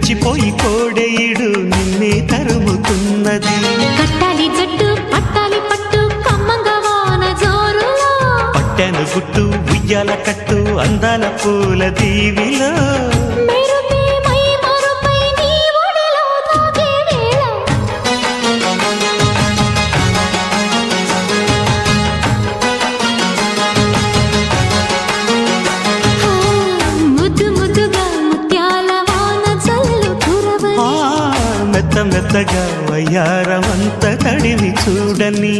రెచ్చిపోయి కోడెయిడు నిన్నే తరుముతున్నది. కట్టాలి జట్టు పట్టాలి పట్టు కమ్మంగా వాన జోరులో, పట్టెను గుట్టు ఉయ్యాల కట్టు అందాల పూల దీవిలో. మెరుపే మై మరుపై నీ ఒడిలో తాగే వేళ, ముద్దు ముద్దుగా ముత్యాల వాన చల్లు కురవని, మెత్త మెత్తగా వయ్యారమంత తడివి చూడని.